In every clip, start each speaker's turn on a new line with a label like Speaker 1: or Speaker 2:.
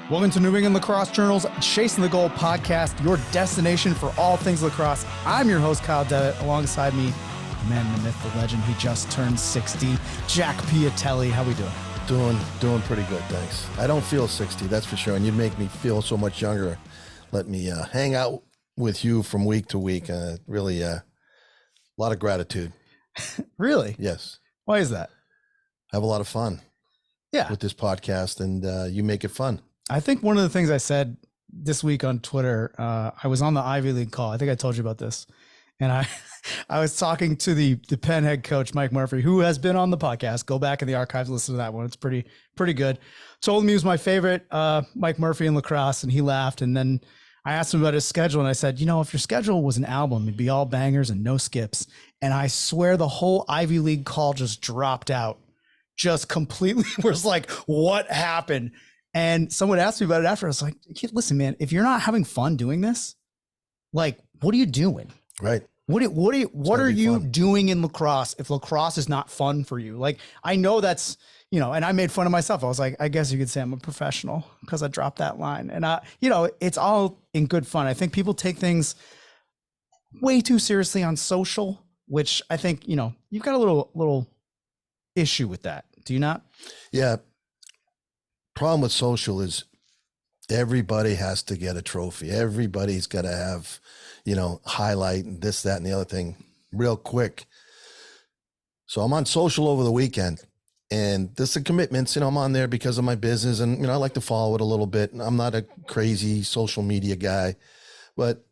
Speaker 1: Welcome to New England Lacrosse Journal's Chasing the Goal podcast, your destination for all things lacrosse. I'm your host, Kyle Devitt. Alongside me, the man, the myth, the legend. He just turned 60, Jack Piatelli. How we doing?
Speaker 2: Doing pretty good, thanks. I don't feel 60, that's for sure, and you make me feel so much younger. Let me hang out with you from week to week. Really, a lot of gratitude.
Speaker 1: Really?
Speaker 2: Yes.
Speaker 1: Why is that?
Speaker 2: I have a lot of fun.
Speaker 1: Yeah.
Speaker 2: With this podcast, and you make it fun.
Speaker 1: I think one of the things I said this week on Twitter, I was on the Ivy League call. I think I told you about this. And I was talking to the Penn head coach, Mike Murphy, who has been on the podcast. Go back in the archives, listen to that one. It's pretty good. Told him he was my favorite Mike Murphy in lacrosse, and he laughed. And then I asked him about his schedule, and I said, you know, if your schedule was an album, it'd be all bangers and no skips. And I swear the whole Ivy League call just dropped out, just completely was like, what happened? And someone asked me about it after. I was like, listen, man, if you're not having fun doing this, like, what are you doing?
Speaker 2: Right.
Speaker 1: What are you doing in lacrosse if lacrosse is not fun for you? Like, I know that's, you know, and I made fun of myself. I was like, I guess you could say I'm a professional because I dropped that line. And you know, it's all in good fun. I think people take things way too seriously on social, which I think, you know, you've got a little issue with that. Do you not?
Speaker 2: Yeah. Problem with social is everybody has to get a trophy. Everybody's got to have, you know, highlight and this, that, and the other thing real quick. So I'm on social over the weekend, and this is commitments. You know, I'm on there because of my business, and, you know, I like to follow it a little bit. I'm not a crazy social media guy, but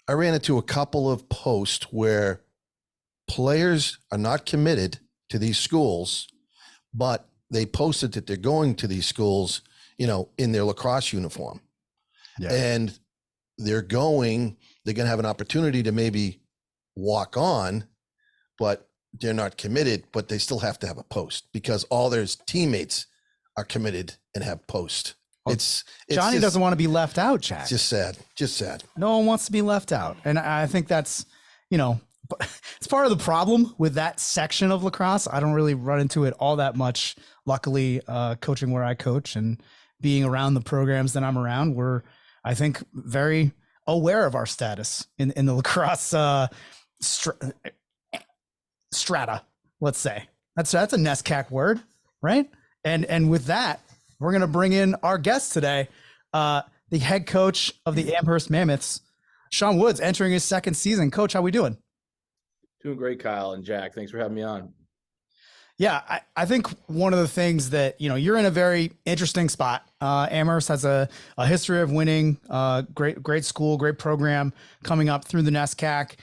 Speaker 2: I ran into a couple of posts where players are not committed to these schools, but they posted that they're going to these schools, you know, in their lacrosse uniform. Yeah. And they're going to have an opportunity to maybe walk on, but they're not committed, but they still have to have a post because all their teammates are committed and have post. Well,
Speaker 1: Johnny doesn't want to be left out, Chad.
Speaker 2: Just sad.
Speaker 1: No one wants to be left out. And I think that's, you know, it's part of the problem with that section of lacrosse. I don't really run into it all that much. Luckily, coaching where I coach and being around the programs that I'm around, we're, I think, very aware of our status in the lacrosse strata, let's say. That's a NESCAC word, right? And with that, we're going to bring in our guest today, the head coach of the Amherst Mammoths, Sean Woods, entering his second season. Coach, how we doing?
Speaker 3: Doing great, Kyle and Jack. Thanks for having me on.
Speaker 1: Yeah, I think one of the things that, you know, you're in a very interesting spot. Amherst has a history of winning, great school, great program coming up through the NESCAC.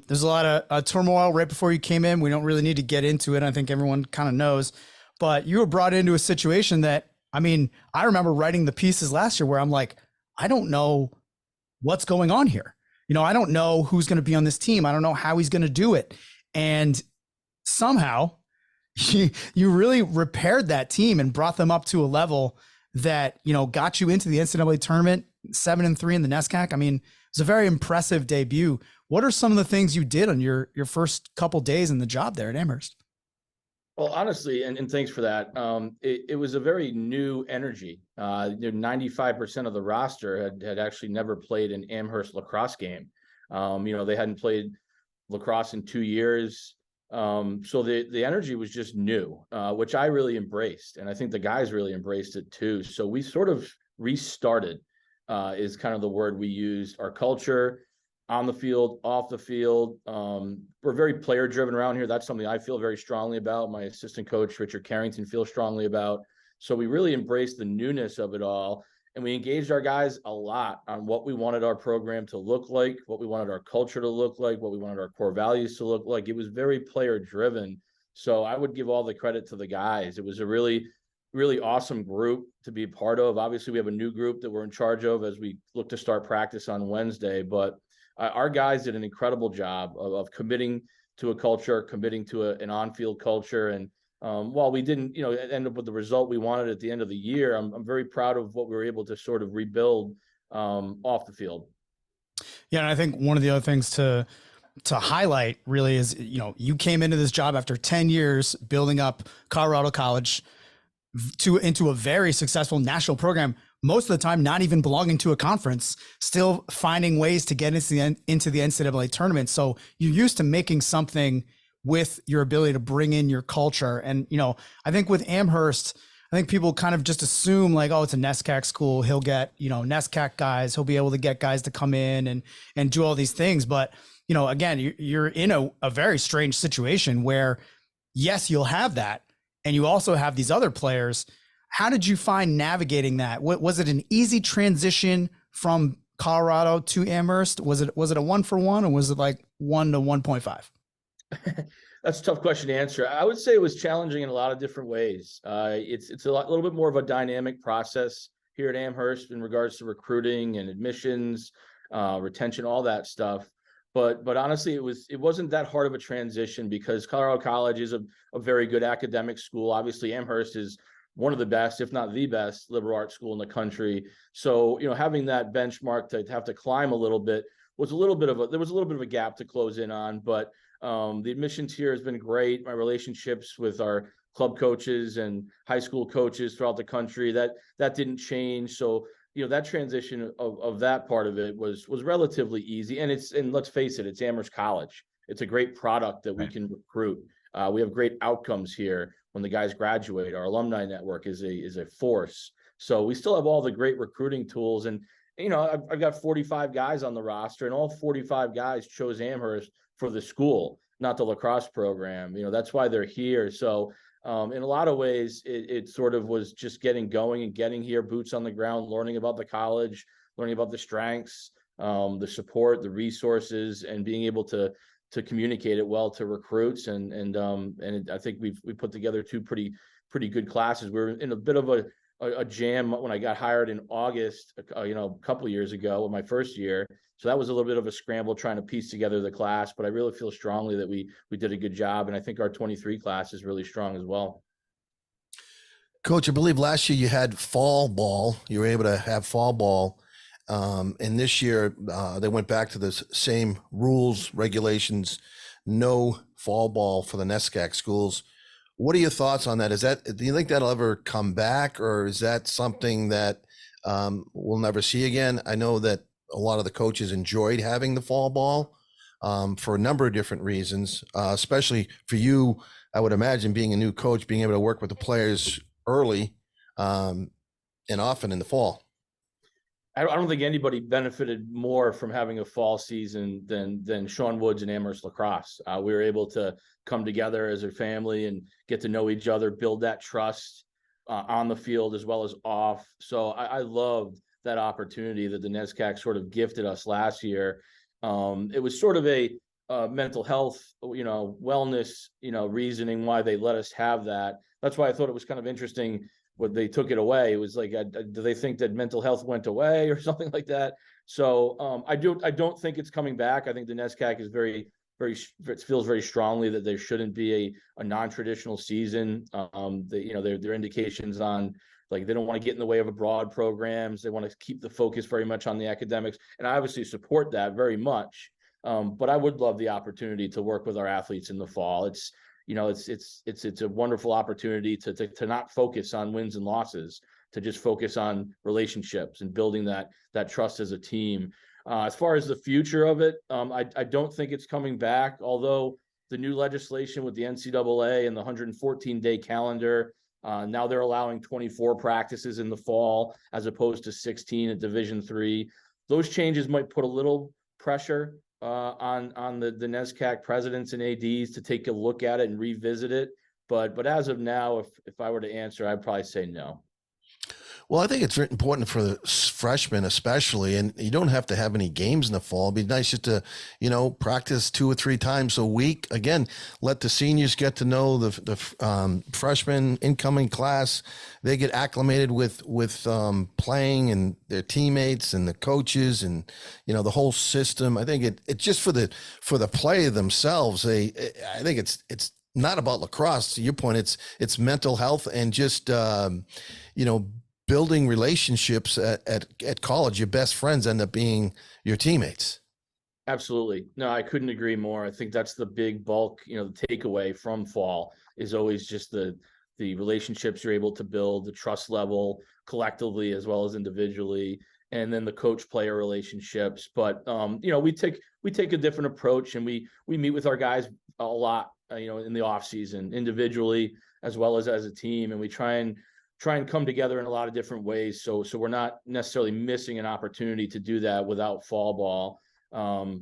Speaker 1: There's a lot of turmoil right before you came in. We don't really need to get into it. I think everyone kind of knows. But you were brought into a situation that, I mean, I remember writing the pieces last year where I'm like, I don't know what's going on here. You know, I don't know who's going to be on this team. I don't know how he's going to do it. And somehow you really repaired that team and brought them up to a level that, you know, got you into the NCAA tournament, 7-3 in the NESCAC. I mean, it was a very impressive debut. What are some of the things you did on your first couple days in the job there at Amherst?
Speaker 3: Well, honestly, and thanks for that. It was a very new energy. 95% of the roster had actually never played an Amherst lacrosse game. You know, they hadn't played lacrosse in 2 years. So the energy was just new, which I really embraced. And I think the guys really embraced it too. So we sort of restarted, is kind of the word we used, our culture on the field, off the field. We're very player driven around here. That's something I feel very strongly about. My assistant coach, Richard Carrington, feels strongly about. So we really embraced the newness of it all. And we engaged our guys a lot on what we wanted our program to look like, what we wanted our culture to look like, what we wanted our core values to look like. It was very player driven. So I would give all the credit to the guys. It was a really, really awesome group to be a part of. Obviously, we have a new group that we're in charge of as we look to start practice on Wednesday. But our guys did an incredible job of committing to a culture, committing to an on-field culture. And while we didn't, you know, end up with the result we wanted at the end of the year, I'm very proud of what we were able to sort of rebuild off the field.
Speaker 1: Yeah, and I think one of the other things to highlight really is, you know, you came into this job after 10 years building up Colorado College into a very successful national program. most of the time not even belonging to a conference, still finding ways to get into the NCAA tournament. So you're used to making something with your ability to bring in your culture. And, I think with Amherst, I think people kind of just assume like, oh, it's a NESCAC school. He'll get, NESCAC guys. He'll be able to get guys to come in and do all these things. But, again, you're in a very strange situation where, yes, you'll have that. And you also have these other players. How did you find navigating that? Was it an easy transition from Colorado to Amherst? Was it a 1-for-1, or was it like 1 to 1.5?
Speaker 3: That's a tough question to answer. I would say it was challenging in a lot of different ways. It's a little bit more of a dynamic process here at Amherst in regards to recruiting and admissions, retention, all that stuff. But honestly, it wasn't that hard of a transition because Colorado College is a very good academic school. Obviously, Amherst is one of the best, if not the best, liberal arts school in the country. So, having that benchmark to have to climb a little bit there was a little bit of a gap to close in on, but the admissions here has been great. My relationships with our club coaches and high school coaches throughout the country, that didn't change. So, that transition of that part of it was relatively easy. And let's face it, it's Amherst College. It's a great product that we can recruit. We have great outcomes here when the guys graduate. Our alumni network is a force. So we still have all the great recruiting tools. And, I've got 45 guys on the roster, and all 45 guys chose Amherst for the school, not the lacrosse program. That's why they're here. So in a lot of ways, it sort of was just getting going and getting here, boots on the ground, learning about the college, learning about the strengths, the support, the resources, and being able to communicate it well to recruits. And I think we put together two pretty good classes. We were in a bit of a jam when I got hired in August, a couple of years ago in my first year. So that was a little bit of a scramble trying to piece together the class, but I really feel strongly that we did a good job. And I think our 23 class is really strong as well.
Speaker 2: Coach, I believe last year you had fall ball. You were able to have fall ball. And this year they went back to the same rules, regulations, no fall ball for the NESCAC schools. What are your thoughts on that? Do you think that'll ever come back, or is that something that we'll never see again? I know that a lot of the coaches enjoyed having the fall ball for a number of different reasons, especially for you. I would imagine being a new coach, being able to work with the players early and often in the fall.
Speaker 3: I don't think anybody benefited more from having a fall season than Sean Woods and Amherst Lacrosse. We were able to come together as a family and get to know each other, build that trust on the field as well as off. So I loved that opportunity that the NESCAC sort of gifted us last year. It was sort of a mental health, wellness, reasoning why they let us have that. That's why I thought it was kind of interesting when they took it away. It was like, do they think that mental health went away or something like that? So I don't think it's coming back. I think the NESCAC is it feels very strongly that there shouldn't be a non-traditional season. Their indications on, like, they don't want to get in the way of abroad programs. They want to keep the focus very much on the academics. And I obviously support that very much. But I would love the opportunity to work with our athletes in the fall. It's a wonderful opportunity to not focus on wins and losses, to just focus on relationships and building that trust as a team. As far as the future of it, I don't think it's coming back, although the new legislation with the NCAA and the 114-day calendar, now they're allowing 24 practices in the fall as opposed to 16 at Division III. Those changes might put a little pressure on the NESCAC presidents and ADs to take a look at it and revisit it. But as of now, if I were to answer, I'd probably say no.
Speaker 2: Well, I think it's very important for the freshmen, especially, and you don't have to have any games in the fall. It'd be nice just to, practice 2 or 3 times a week. Again, let the seniors get to know the freshman incoming class. They get acclimated with playing and their teammates and the coaches and, the whole system. I think it just for the play themselves. I think it's not about lacrosse. To your point, it's mental health and just, building relationships at college. Your best friends end up being your teammates.
Speaker 3: Absolutely. No, I couldn't agree more. I think that's the big bulk, the takeaway from fall is always just the the relationships you're able to build, the trust level collectively as well as individually, and then the coach-player relationships. But we take a different approach, and we meet with our guys a lot, in the off season, individually as well as a team, and we try and come together in a lot of different ways. So we're not necessarily missing an opportunity to do that without fall ball.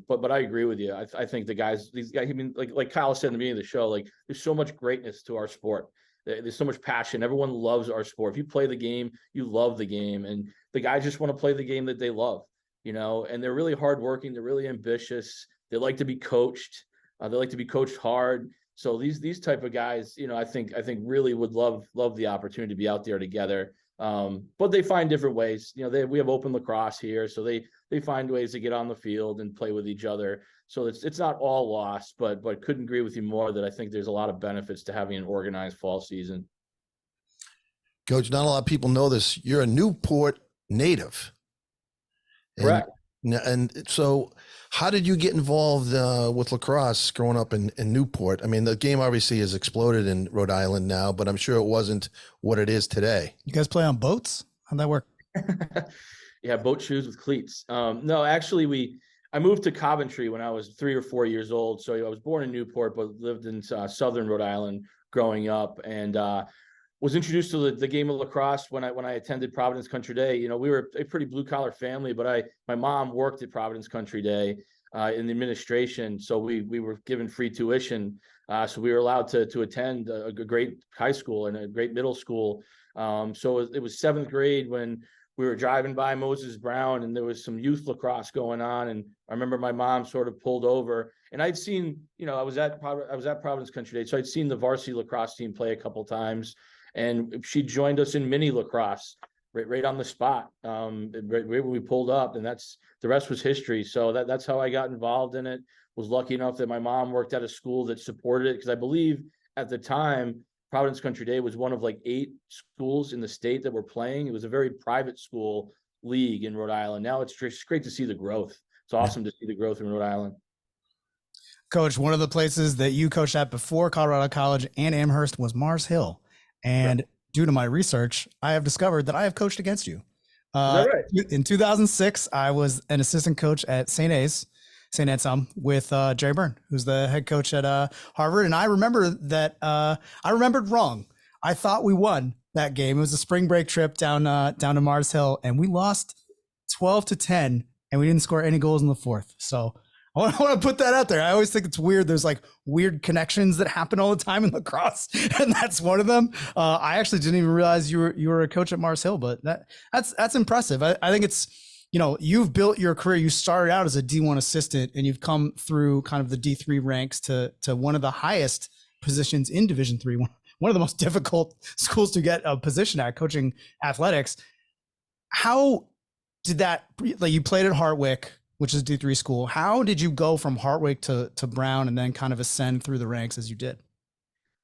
Speaker 3: But I agree with you. I think these guys, I mean, like Kyle said in the beginning of the show, like there's so much greatness to our sport. There's so much passion. Everyone loves our sport. If you play the game, you love the game, and the guys just want to play the game that they love, and they're really hardworking. They're really ambitious. They like to be coached. They like to be coached hard. So these type of guys, I think really would love the opportunity to be out there together. But they find different ways. We have open lacrosse here, so they find ways to get on the field and play with each other. So it's not all lost, but couldn't agree with you more that I think there's a lot of benefits to having an organized fall season.
Speaker 2: Coach, not a lot of people know this. You're a Newport native.
Speaker 3: Correct.
Speaker 2: And so how did you get involved with lacrosse growing up in Newport? I mean, the game obviously has exploded in Rhode Island now, but I'm sure it wasn't what it is today.
Speaker 1: You guys play on boats? How'd that work?
Speaker 3: Yeah, boat shoes with cleats. No, actually, I moved to Coventry when I was 3 or 4 years old. So I was born in Newport, but lived in southern Rhode Island growing up, and was introduced to the game of lacrosse when I attended Providence Country Day. We were a pretty blue collar family, but my mom worked at Providence Country Day in the administration, so we were given free tuition, so we were allowed to attend a great high school and a great middle school. So it was 7th grade when we were driving by Moses Brown, and there was some youth lacrosse going on, and I remember my mom sort of pulled over, and I'd seen, I was at Providence Country Day, so I'd seen the varsity lacrosse team play a couple times. And she joined us in mini lacrosse right on the spot, right when we pulled up, and the rest was history. So that's how I got involved in it. Was lucky enough that my mom worked at a school that supported it, because I believe at the time Providence Country Day was one of like 8 schools in the state that were playing. It was a very private school league in Rhode Island. Now it's great to see the growth. It's awesome to see the growth in Rhode Island.
Speaker 1: Coach, one of the places that you coached at before Colorado College and Amherst was Mars Hill. And due to my research, I have discovered that I have coached against you.
Speaker 3: Is that right?
Speaker 1: In 2006, I was an assistant coach at St. Anselm with Jerry Byrne, who's the head coach at Harvard. And I remember that I remembered wrong. I thought we won that game. It was a spring break trip down to Mars Hill, and we lost 12-10, and we didn't score any goals in the 4th. So I want to put that out there. I always think it's weird. There's like weird connections that happen all the time in lacrosse, and that's one of them. I actually didn't even realize you were a coach at Mars Hill, but that's impressive. I think it's, you've built your career. You started out as a D1 assistant, and you've come through kind of the D3 ranks to one of the highest positions in Division III, one of the most difficult schools to get a position at, coaching athletics. How did that, like, you played at Hartwick, which is D3 school. How did you go from Hartwick to Brown and then kind of ascend through the ranks as you did?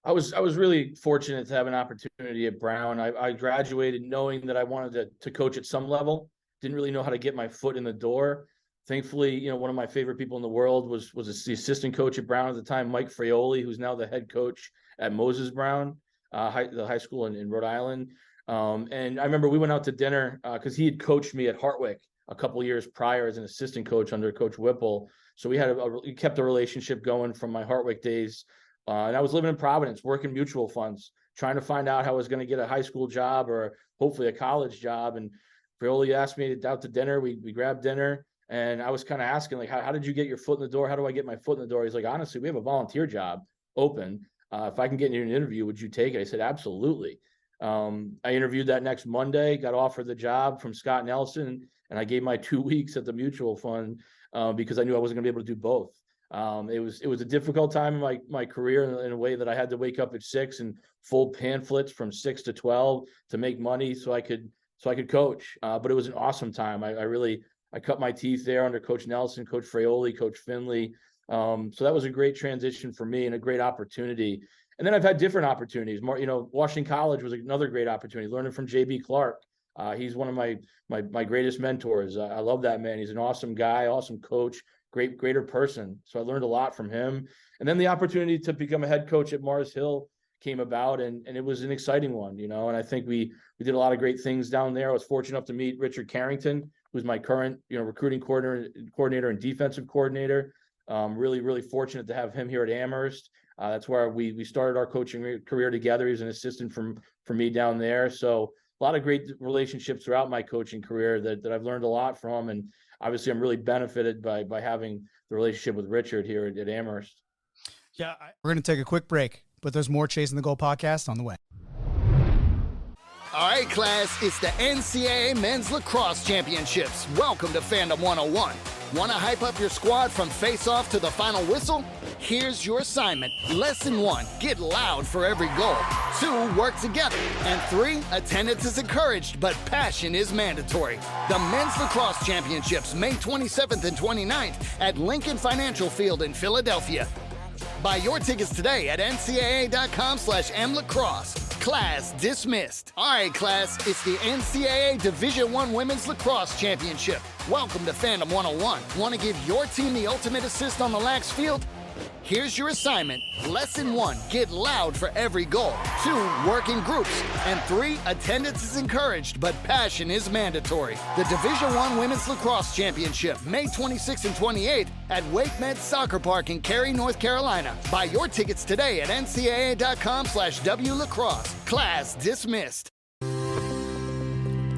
Speaker 3: I was really fortunate to have an opportunity at Brown. I graduated knowing that I wanted to coach at some level. Didn't really know how to get my foot in the door. Thankfully, one of my favorite people in the world was the assistant coach at Brown at the time, Mike Fraioli, who's now the head coach at Moses Brown, the high school in Rhode Island. And I remember we went out to dinner because he had coached me at Hartwick a couple of years prior as an assistant coach under Coach Whipple. So we kept a relationship going from my Hartwick days. And I was living in Providence, working mutual funds, trying to find out how I was going to get a high school job or hopefully a college job. And Fraioli asked me out to dinner. We grabbed dinner, and I was kind of asking, like, how did you get your foot in the door? How do I get my foot in the door? He's like, honestly, we have a volunteer job open. If I can get you an interview, would you take it? I said, absolutely. I interviewed that next Monday, got offered the job from Scott Nelson, and I gave my 2 weeks at the mutual fund because I knew I wasn't gonna be able to do both. It was a difficult time in my career in a way that I had to wake up at 6 and fold pamphlets from 6 to 12 to make money so I could coach. But it was an awesome time. I cut my teeth there under Coach Nelson, Coach Fraioli, Coach Finley. So that was a great transition for me and a great opportunity. And then I've had different opportunities. More, Washington College was another great opportunity, learning from JB Clark. He's one of my greatest mentors. I love that man. He's an awesome guy, awesome coach, greater person. So I learned a lot from him. And then the opportunity to become a head coach at Mars Hill came about, and it was an exciting one, and I think we did a lot of great things down there. I was fortunate enough to meet Richard Carrington, who's my current, recruiting coordinator and defensive coordinator. Really, really fortunate to have him here at Amherst. That's where we started our coaching career together. He was an assistant for me down there. So a lot of great relationships throughout my coaching career that I've learned a lot from. And obviously I'm really benefited by having the relationship with Richard here at Amherst.
Speaker 1: Yeah. We're going to take a quick break, but there's more Chasing the Goal podcast on the way.
Speaker 4: All right, class, it's the NCAA Men's Lacrosse Championships. Welcome to Fandom 101. Want to hype up your squad from face-off to the final whistle? Here's your assignment. Lesson 1, get loud for every goal. 2, work together. And 3, attendance is encouraged, but passion is mandatory. The Men's Lacrosse Championships, May 27th and 29th at Lincoln Financial Field in Philadelphia. Buy your tickets today at ncaa.com/mlacrosse. Class dismissed. All right, class, it's the NCAA Division I Women's Lacrosse Championship. Welcome to Fandom 101. Want to give your team the ultimate assist on the lax field? Here's your assignment. Lesson 1, get loud for every goal. 2, work in groups. And 3, attendance is encouraged, but passion is mandatory. The Division I Women's Lacrosse Championship, May 26th and 28th at Wake Med Soccer Park in Cary, North Carolina. Buy your tickets today at ncaa.com/wlacrosse. Class dismissed.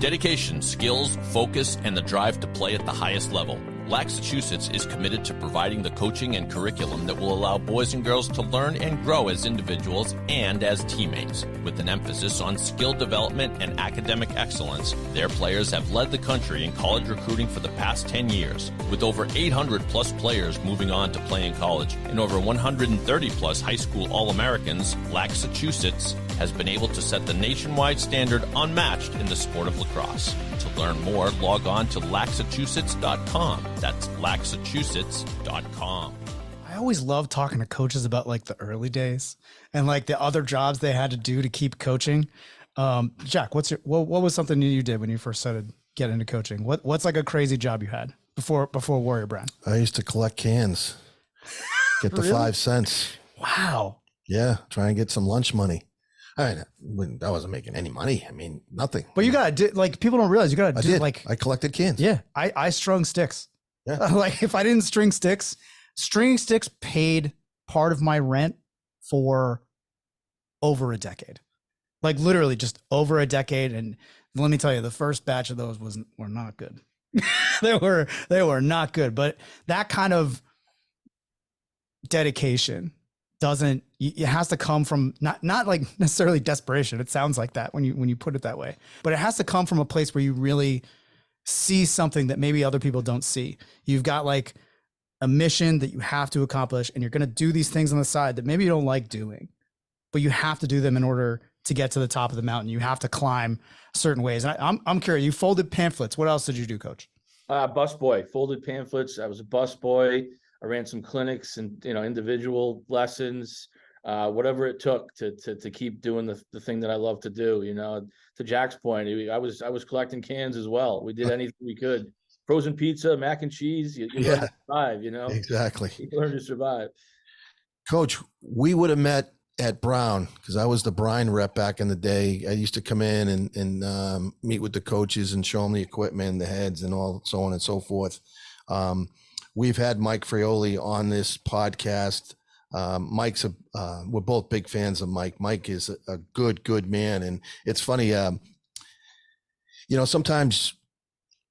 Speaker 5: Dedication, skills, focus, and the drive to play at the highest level. Massachusetts is committed to providing the coaching and curriculum that will allow boys and girls to learn and grow as individuals and as teammates. With an emphasis on skill development and academic excellence, their players have led the country in college recruiting for the past 10 years, with over 800 plus players moving on to play in college and over 130 plus high school All-Americans. Massachusetts has been able to set the nationwide standard unmatched in the sport of lacrosse. To learn more, log on to laxachusetts.com. That's laxachusetts.com.
Speaker 1: I always love talking to coaches about like the early days and like the other jobs they had to do to keep coaching. Jack, what was something you did when you first started getting into coaching? What's like a crazy job you had before Warrior Brand?
Speaker 2: I used to collect cans, get the
Speaker 1: Really?
Speaker 2: 5 cents.
Speaker 1: Wow.
Speaker 2: Yeah, try and get some lunch money. I wasn't making any money. I mean, nothing.
Speaker 1: But you gotta do, like, people don't realize you gotta
Speaker 2: I
Speaker 1: do
Speaker 2: did.
Speaker 1: like,
Speaker 2: I collected cans.
Speaker 1: yeah, I strung sticks.
Speaker 2: Yeah.
Speaker 1: Like if I didn't string sticks paid part of my rent for over a decade, like literally just over a decade. And let me tell you, the first batch of those were not good. they were not good, but that kind of dedication it has to come from not like necessarily desperation. It sounds like that when you put it that way, but it has to come from a place where you really see something that maybe other people don't see. You've got like a mission that you have to accomplish, and you're going to do these things on the side that maybe you don't like doing, but you have to do them in order to get to the top of the mountain. You have to climb certain ways. And I'm curious, you folded pamphlets. What else did you do, Coach?
Speaker 3: Busboy, folded pamphlets. I was a busboy. I ran some clinics and, individual lessons, whatever it took to keep doing the thing that I love to do. To Jack's point, I was collecting cans as well. We did anything we could. Frozen pizza, mac and cheese. You learn to survive.
Speaker 2: Exactly.
Speaker 3: You learn to survive.
Speaker 2: Coach, we would have met at Brown because I was the Brine rep back in the day. I used to come in and meet with the coaches and show them the equipment, the heads, and all so on and so forth. We've had Mike Fraioli on this podcast. We're both big fans of Mike. Mike is a good man. And it's funny, sometimes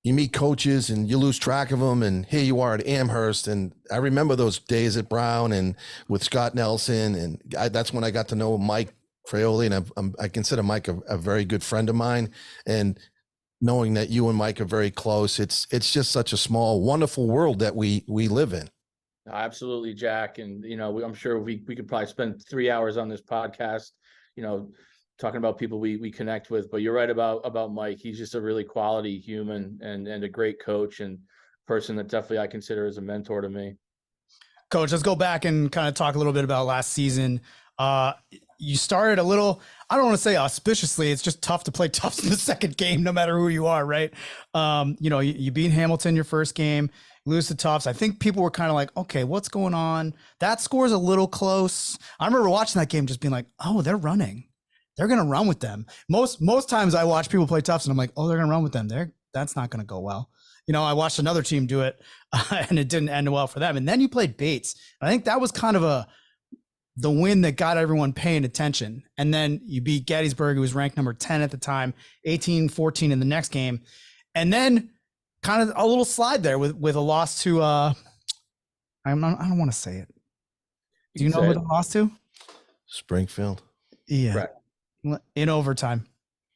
Speaker 2: you meet coaches and you lose track of them, and here you are at Amherst. And I remember those days at Brown and with Scott Nelson. And that's when I got to know Mike Fraioli. And I consider Mike a very good friend of mine. And knowing that you and Mike are very close, it's just such a small, wonderful world that we live in.
Speaker 3: Absolutely, Jack. And, I'm sure we could probably spend 3 hours on this podcast, talking about people we connect with. But you're right about Mike. He's just a really quality human and a great coach and person that definitely I consider as a mentor to me.
Speaker 1: Coach, let's go back and kind of talk a little bit about last season. You started a little, I don't want to say auspiciously. It's just tough to play tough in the second game, no matter who you are, right? You beat Hamilton your first game, lose to Tufts. I think people were kind of like, okay, what's going on? That score's a little close. I remember watching that game just being like, oh, they're running. They're going to run with them. Most times I watch people play Tufts and I'm like, oh, they're going to run with them. That's not going to go well. You know, I watched another team do it and it didn't end well for them. And then you played Bates. I think that was kind of the win that got everyone paying attention. And then you beat Gettysburg, who was ranked number 10 at the time, 18-14 in the next game. And then kind of a little slide there with a loss to, I don't want to say it. Do you know who they lost to?
Speaker 2: Springfield.
Speaker 1: Yeah. Right. In overtime.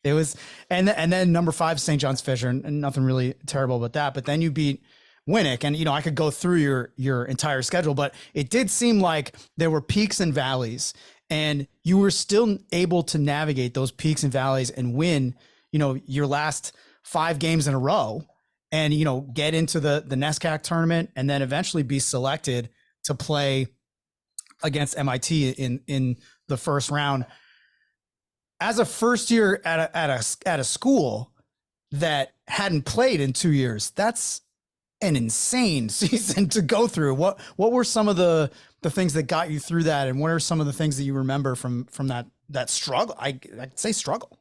Speaker 1: It was, and then number 5, St. John's Fisher, and nothing really terrible about that. But then you beat Winnick, and I could go through your entire schedule, but it did seem like there were peaks and valleys, and you were still able to navigate those peaks and valleys and win, your last 5 games in a row, and get into the NESCAC tournament, and then eventually be selected to play against MIT in the first round. As a first year at a school that hadn't played in 2 years, that's an insane season to go through. What were some of the things that got you through that, and what are some of the things that you remember from that struggle? I'd say struggle.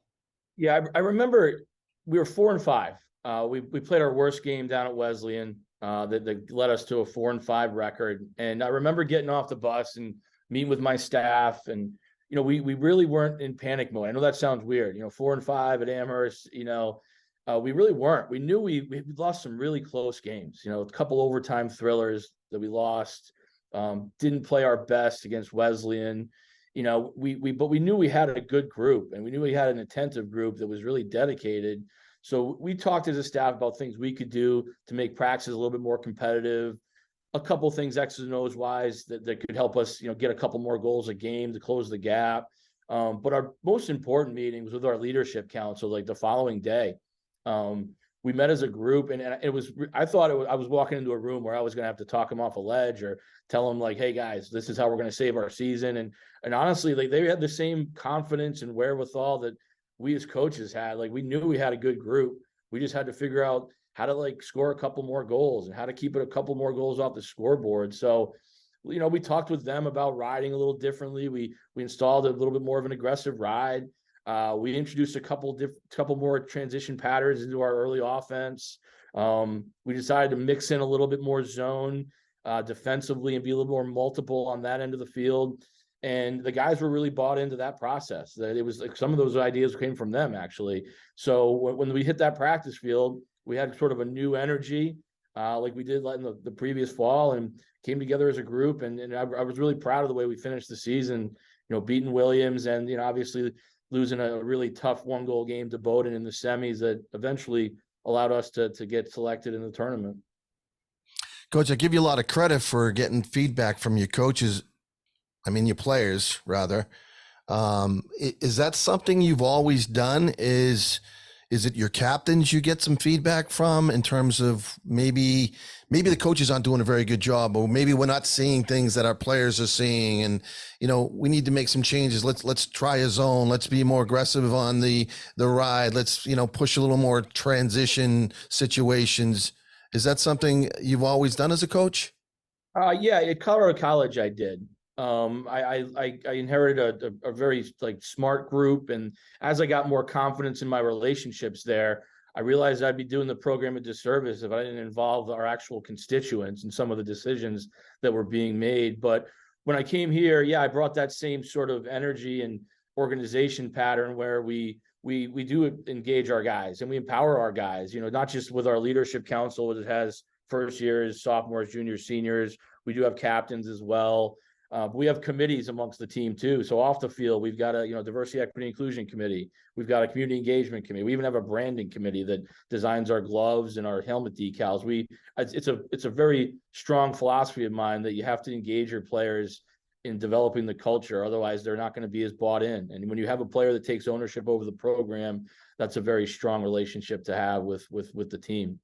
Speaker 3: Yeah, I remember we were 4-5. We played our worst game down at Wesleyan that led us to a 4-5 record. And I remember getting off the bus and meeting with my staff, and we really weren't in panic mode. I know that sounds weird, 4-5 at Amherst, we really weren't. We knew we lost some really close games, a couple overtime thrillers that we lost, didn't play our best against Wesleyan, but we knew we had a good group, and we knew we had an attentive group that was really dedicated. So we talked as a staff about things we could do to make practice a little bit more competitive. A couple things X's and O's wise that could help us, get a couple more goals a game to close the gap. But our most important meeting was with our leadership council, like the following day. We met as a group, and I was walking into a room where I was going to have to talk them off a ledge or tell them like, hey guys, this is how we're going to save our season. And honestly, like they had the same confidence and wherewithal that we as coaches had. Like we knew we had a good group. We just had to figure out how to score a couple more goals and how to keep it a couple more goals off the scoreboard. So, we talked with them about riding a little differently. We installed a little bit more of an aggressive ride. We introduced a couple more transition patterns into our early offense. We decided to mix in a little bit more zone defensively and be a little more multiple on that end of the field. And the guys were really bought into that process. That it was some of those ideas came from them actually. So when we hit that practice field, we had sort of a new energy, like we did in the previous fall, and came together as a group. And I was really proud of the way we finished the season, beating Williams and, obviously losing a really tough 1-goal game to Bowdoin in the semis that eventually allowed us to get selected in the tournament.
Speaker 2: Coach, I give you a lot of credit for getting feedback from your coaches. I mean, your players rather. Is that something you've always done? Is it your captains you get some feedback from in terms of maybe the coaches aren't doing a very good job, or maybe we're not seeing things that our players are seeing, and we need to make some changes. Let's try a zone. Let's be more aggressive on the ride. Let's push a little more transition situations. Is that something you've always done as a coach?
Speaker 3: Yeah, at Colorado College I did. I inherited a very smart group, and as I got more confidence in my relationships there, I realized I'd be doing the program a disservice if I didn't involve our actual constituents in some of the decisions that were being made. But when I came here, I brought that same sort of energy and organization pattern where we do engage our guys and we empower our guys, not just with our leadership council that has first years, sophomores, juniors, seniors. We do have captains as well. We have committees amongst the team too. So off the field, we've got a diversity, equity, inclusion committee. We've got a community engagement committee. We even have a branding committee that designs our gloves and our helmet decals. It's a very strong philosophy of mine that you have to engage your players in developing the culture. Otherwise, they're not going to be as bought in. And when you have a player that takes ownership over the program, that's a very strong relationship to have with the team.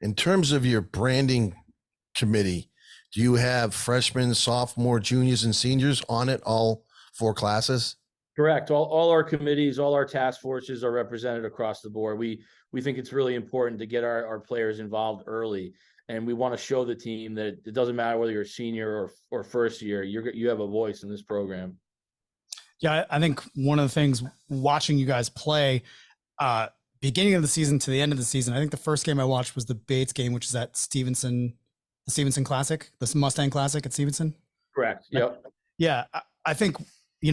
Speaker 2: In terms of your branding committee, do you have freshmen, sophomore, juniors, and seniors on it, all 4 classes?
Speaker 3: Correct. All our committees, all our task forces are represented across the board. We think it's really important to get our players involved early. And we want to show the team that it doesn't matter whether you're a senior or first year, you have a voice in this program.
Speaker 1: Yeah, I think one of the things watching you guys play, beginning of the season to the end of the season, I think the first game I watched was the Bates game, which is at the Stevenson Classic, the Mustang Classic at Stevenson.
Speaker 3: Correct. Yep.
Speaker 1: Yeah, I think, you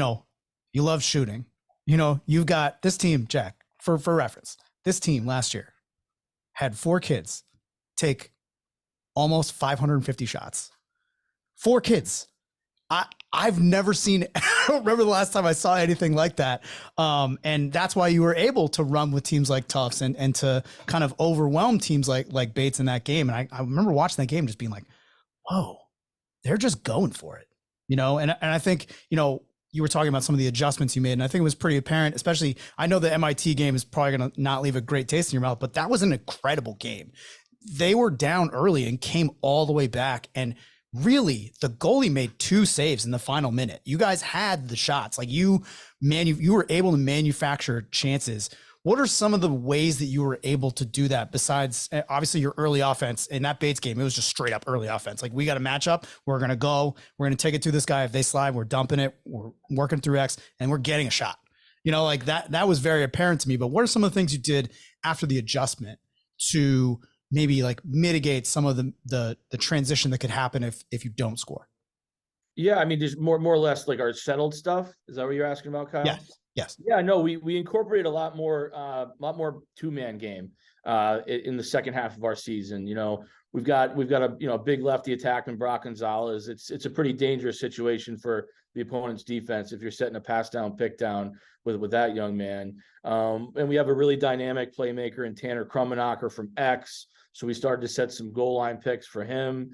Speaker 1: love shooting. You've got this team, Jack, for reference, this team last year had 4 kids take almost 550 shots. 4 kids. I've never seen, I don't remember the last time I saw anything like that. And that's why you were able to run with teams like Tufts and to kind of overwhelm teams like Bates in that game. And I remember watching that game just being like, whoa, they're just going for it, and I think, you were talking about some of the adjustments you made, and I think it was pretty apparent, especially, I know the MIT game is probably going to not leave a great taste in your mouth, but that was an incredible game. They were down early and came all the way back. And really, the goalie made 2 saves in the final minute. You guys had the shots. Like you were able to manufacture chances. What are some of the ways that you were able to do that besides obviously your early offense? In that Bates game, it was just straight up early offense. Like, we got a matchup. We're going to take it to this guy. If they slide, we're dumping it. We're working through X and we're getting a shot. Like that was very apparent to me. But what are some of the things you did after the adjustment to maybe like mitigate some of the transition that could happen if you don't score?
Speaker 3: Yeah, I mean, there's more or less like our settled stuff. Is that what you're asking about, Kyle?
Speaker 1: Yes.
Speaker 3: Yeah, no, we incorporate a lot more 2-man game in the second half of our season. We've got a big lefty attackman, Brock Gonzalez. It's a pretty dangerous situation for the opponent's defense if you're setting a pass down, pick down with that young man. And we have a really dynamic playmaker in Tanner Krummenacher from X. So we started to set some goal line picks for him.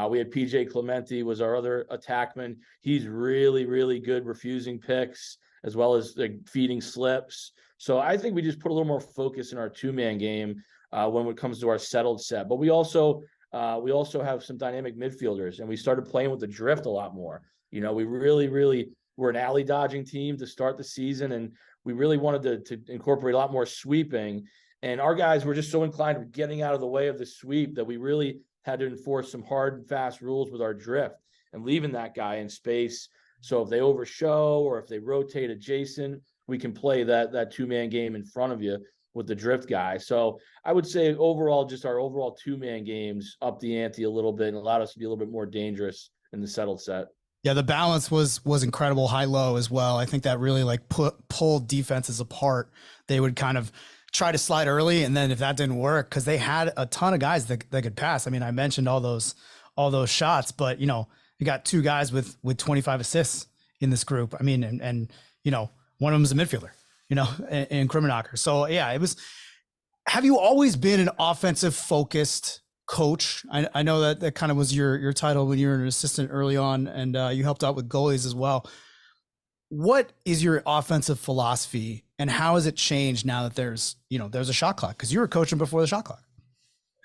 Speaker 3: We had PJ Clemente was our other attackman. He's really, really good refusing picks as well as like feeding slips. So I think we just put a little more focus in our 2-man game when it comes to our settled set. But we also have some dynamic midfielders, and we started playing with the drift a lot more. We really, really were an alley dodging team to start the season, and we really wanted to incorporate a lot more sweeping. And our guys were just so inclined to getting out of the way of the sweep that we really had to enforce some hard and fast rules with our drift and leaving that guy in space. So if they overshow or if they rotate adjacent, we can play that 2-man game in front of you with the drift guy. So I would say overall, just our overall 2-man games up the ante a little bit and allowed us to be a little bit more dangerous in the settled set.
Speaker 1: Yeah, the balance was incredible, high-low as well. I think that really like pulled defenses apart. They would kind of try to slide early, and then if that didn't work, because they had a ton of guys that could pass. I mean, I mentioned all those shots, but you got 2 guys with 25 assists in this group. I mean, and one of them is a midfielder, in Krummenacher. So yeah, it was. Have you always been an offensive focused coach? I know that kind of was your title when you were an assistant early on, and you helped out with goalies as well. What is your offensive philosophy, and how has it changed now that there's a shot clock? Because you were coaching before the shot clock.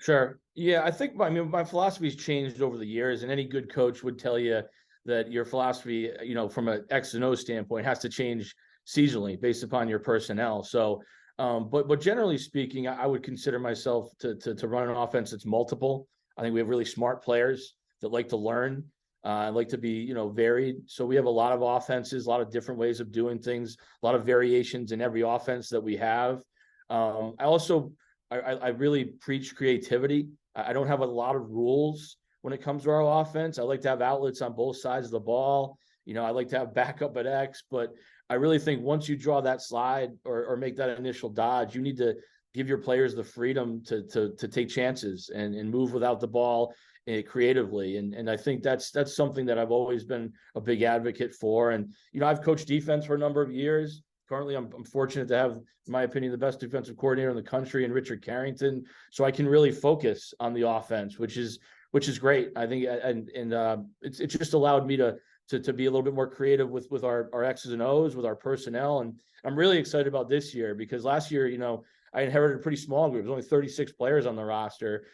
Speaker 3: Sure. Yeah, I think my philosophy's changed over the years, and any good coach would tell you that your philosophy, from an X and O standpoint, has to change seasonally based upon your personnel. So, but generally speaking, I would consider myself to run an offense that's multiple. I think we have really smart players that like to learn, like to be, varied. So we have a lot of offenses, a lot of different ways of doing things, a lot of variations in every offense that we have. I really preach creativity. I don't have a lot of rules when it comes to our offense. I like to have outlets on both sides of the ball. I like to have backup at X, but I really think once you draw that slide or make that initial dodge, you need to give your players the freedom to take chances and move without the ball creatively. And I think that's something that I've always been a big advocate for. And, I've coached defense for a number of years. Currently, I'm fortunate to have, in my opinion, the best defensive coordinator in the country in Richard Carrington. So I can really focus on the offense, which is great. I think, and it's just allowed me to be a little bit more creative with our X's and O's, with our personnel. And I'm really excited about this year because last year, I inherited a pretty small group. There's only 36 players on the roster.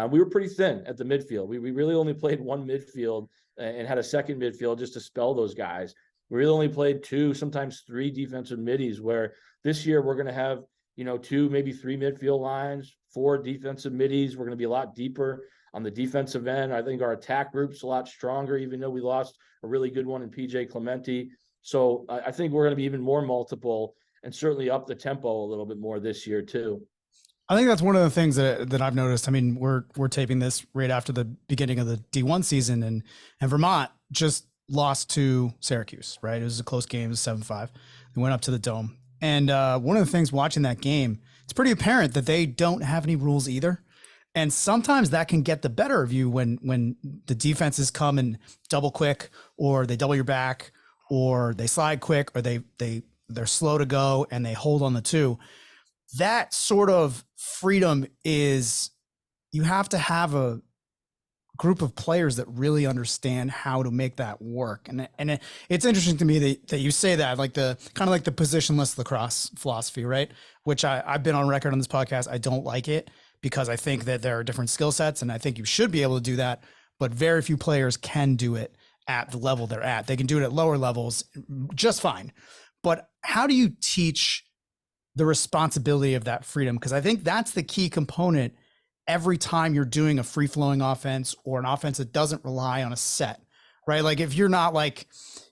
Speaker 3: We were pretty thin at the midfield. We really only played one midfield and had a second midfield just to spell those guys. We really only played 2, sometimes 3 defensive middies, where this year we're going to have, 2, maybe 3 midfield lines, 4 defensive middies. We're going to be a lot deeper On the defensive end, I think our attack group's a lot stronger, even though we lost a really good one in PJ Clemente. So I think we're going to be even more multiple and certainly up the tempo a little bit more this year too.
Speaker 1: I think that's one of the things that I've noticed. I mean, we're taping this right after the beginning of the D1 season, and Vermont just lost to Syracuse, right? It was a close game, it was 7-5. They went up to the Dome. And one of the things watching that game, it's pretty apparent that they don't have any rules either. And sometimes that can get the better of you when the defenses come and double quick, or they double your back, or they slide quick, or they're slow to go and they hold on the two. That sort of freedom is, you have to have a group of players that really understand how to make that work. And it's interesting to me that you say that, like the kind of like the positionless lacrosse philosophy, right? Which I've been on record on this podcast. I don't like it because I think that there are different skill sets, and I think you should be able to do that, but very few players can do it at the level they're at. They can do it at lower levels just fine. But how do you teach the responsibility of that freedom? Because I think that's the key component every time you're doing a free-flowing offense or an offense that doesn't rely on a set, right? Like if you're not like,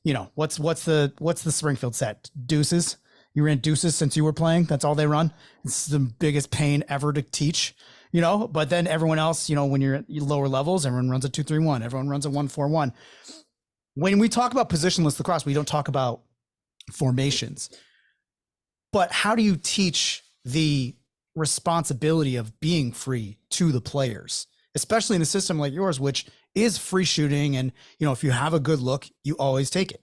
Speaker 1: you know, what's the Springfield set? Deuces? You ran deuces since you were playing? That's all they run? It's the biggest pain ever to teach, you know? But then everyone else, you know, when you're at lower levels, everyone runs a 2-3-1. Everyone runs a 1-4-1. When we talk about positionless lacrosse, we don't talk about formations. But how do you teach the responsibility of being free to the players, especially in a system like yours, which is free shooting? And, you know, if you have a good look, you always take it.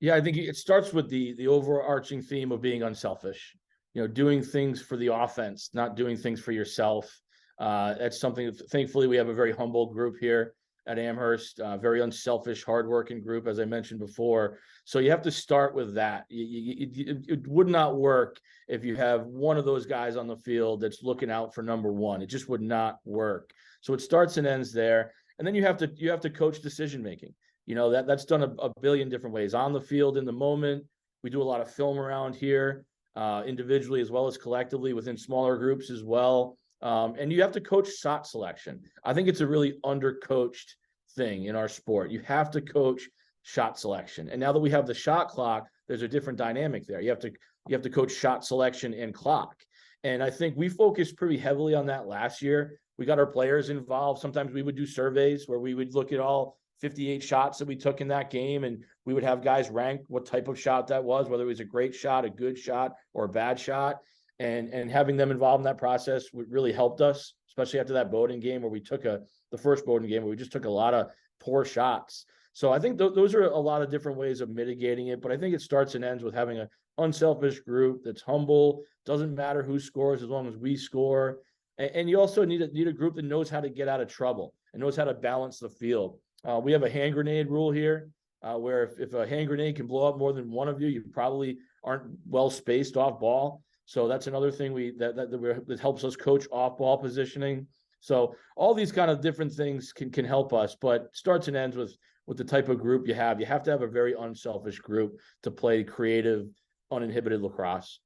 Speaker 3: Yeah, I think it starts with the overarching theme of being unselfish, you know, doing things for the offense, not doing things for yourself. That's something that, thankfully, we have a very humble group here at Amherst, very unselfish, hardworking group, as I mentioned before. So you have to start with that. It would not work if you have one of those guys on the field that's looking out for number one. It just would not work. So it starts and ends there. And then you have to coach decision making. You know, that's done a billion different ways on the field in the moment. We do a lot of film around here, individually as well as collectively within smaller groups as well. And you have to coach shot selection. I think it's a really undercoached thing in our sport. You have to coach shot selection. And now that we have the shot clock, there's a different dynamic there. You have to coach shot selection and clock. And I think we focused pretty heavily on that last year. We got our players involved. Sometimes we would do surveys where we would look at all 58 shots that we took in that game, and we would have guys rank what type of shot that was, whether it was a great shot, a good shot, or a bad shot. And having them involved in that process really helped us, especially after that Bowdoin game where we took the first Bowdoin game where we just took a lot of poor shots. So I think those are a lot of different ways of mitigating it, but I think it starts and ends with having an unselfish group that's humble. Doesn't matter who scores as long as we score. And you also need a group that knows how to get out of trouble and knows how to balance the field. We have a hand grenade rule here, where if a hand grenade can blow up more than one of you, you probably aren't well spaced off ball. So that's another thing that helps us coach off ball positioning. So all these kind of different things can help us, but starts and ends with the type of group you have. You have to have a very unselfish group to play creative, uninhibited lacrosse.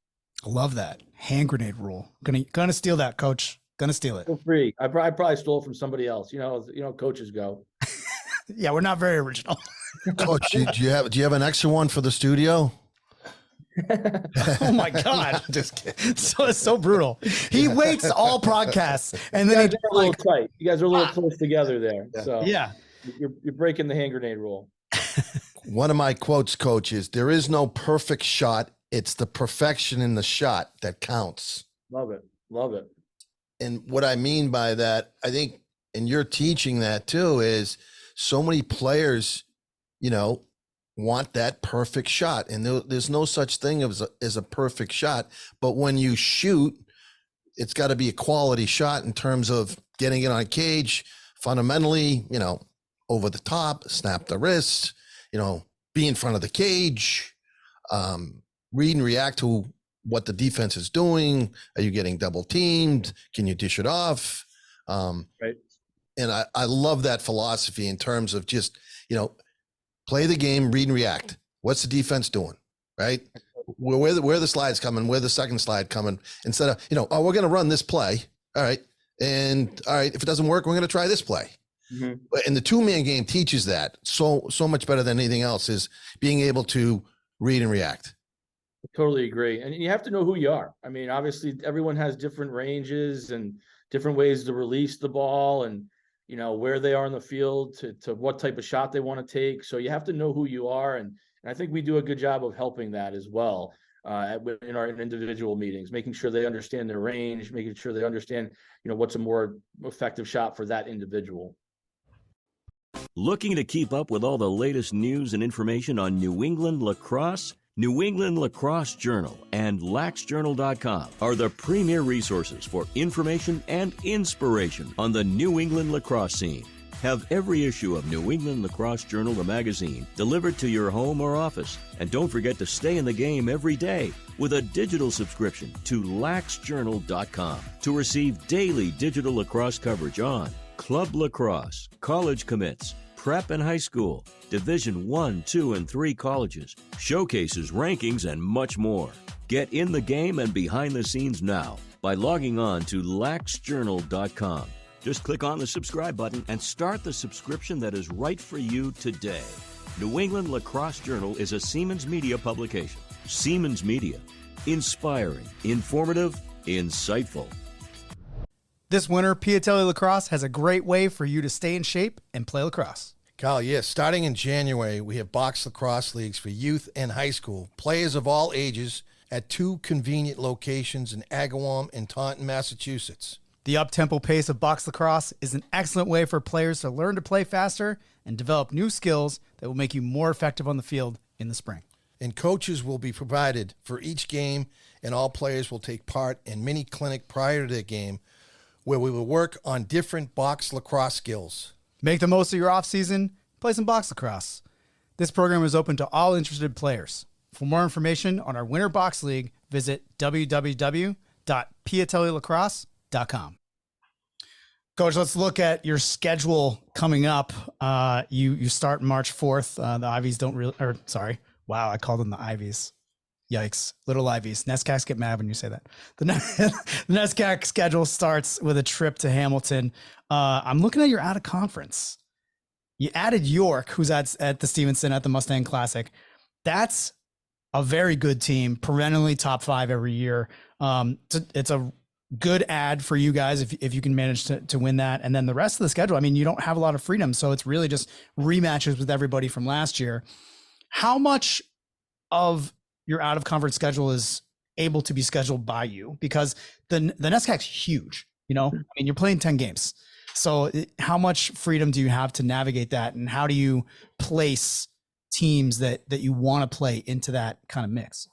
Speaker 1: I love that hand grenade rule. Gonna steal that, coach. Gonna steal it.
Speaker 3: Feel free. I probably stole it from somebody else. You know, coaches go.
Speaker 1: Yeah, we're not very original.
Speaker 2: Coach, do you have an extra one for the studio?
Speaker 1: Oh my God. Just kidding. So brutal. He waits all podcasts and then
Speaker 3: a little tight. You guys are a little close together there.
Speaker 2: Yeah.
Speaker 3: So
Speaker 1: yeah,
Speaker 3: you're breaking the hand grenade rule.
Speaker 2: One of my quotes, coach, is there is no perfect shot. It's the perfection in the shot that counts.
Speaker 3: Love it. Love it.
Speaker 2: And what I mean by that, I think, and you're teaching that too, is so many players, you know, want that perfect shot. And there's no such thing as a perfect shot. But when you shoot, it's got to be a quality shot in terms of getting it on cage, fundamentally, you know, over the top, snap the wrist, you know, be in front of the cage, read and react to what the defense is doing. Are you getting double teamed? Can you dish it off?
Speaker 3: Right.
Speaker 2: And I love that philosophy in terms of just, you know, play the game, read and react. What's the defense doing, right? Where the slide's coming, where the second slide coming, instead of, you know, oh, we're going to run this play. All right. And all right, if it doesn't work, we're going to try this play.
Speaker 3: Mhm.
Speaker 2: And the 2-man game teaches that so much better than anything else, is being able to read and react.
Speaker 3: I totally agree. And you have to know who you are. I mean, obviously everyone has different ranges and different ways to release the ball, and, you know, where they are in the field to what type of shot they want to take. So you have to know who you are. And I think we do a good job of helping that as well, in our individual meetings, making sure they understand their range, making sure they understand, you know, what's a more effective shot for that individual.
Speaker 6: Looking to keep up with all the latest news and information on New England lacrosse? New England Lacrosse Journal and laxjournal.com are the premier resources for information and inspiration on the New England lacrosse scene. Have every issue of New England Lacrosse Journal, the magazine, delivered to your home or office. And don't forget to stay in the game every day with a digital subscription to laxjournal.com to receive daily digital lacrosse coverage on club lacrosse, college commits, prep and high school, Division 1, 2, and 3 colleges, showcases, rankings, and much more. Get in the game and behind the scenes now by logging on to laxjournal.com. Just click on the subscribe button and start the subscription that is right for you today. New England Lacrosse Journal is a Seamans Media publication. Seamans Media. Inspiring, informative, insightful.
Speaker 1: This winter, Piatelli Lacrosse has a great way for you to stay in shape and play lacrosse.
Speaker 2: Kyle, yes, starting in January, we have box lacrosse leagues for youth and high school, players of all ages at 2 convenient locations in Agawam and Taunton, Massachusetts.
Speaker 1: The up-tempo pace of box lacrosse is an excellent way for players to learn to play faster and develop new skills that will make you more effective on the field in the spring.
Speaker 2: And coaches will be provided for each game, and all players will take part in mini clinic prior to the game, where we will work on different box lacrosse skills.
Speaker 1: Make the most of your off-season, play some box lacrosse. This program is open to all interested players. For more information on our Winter Box League, visit www.piatellilacrosse.com. Coach, let's look at your schedule coming up. You start March 4th. The Ivies don't really, or sorry. Wow, I called them the Ivies. Yikes. Little Ivies. NESCACs get mad when you say that. The NESCAC schedule starts with a trip to Hamilton. I'm looking at your out of conference. You added York, who's at the Stevenson at the Mustang Classic. That's a very good team, perennially top 5 every year. It's a good ad for you guys if you can manage to win that. And then the rest of the schedule, I mean, you don't have a lot of freedom. So it's really just rematches with everybody from last year. How much of your out of conference schedule is able to be scheduled by you? Because the NESCAC's huge, you know, I mean, you're playing 10 games. So how much freedom do you have to navigate that? And how do you place teams that you want to play into that kind of mix?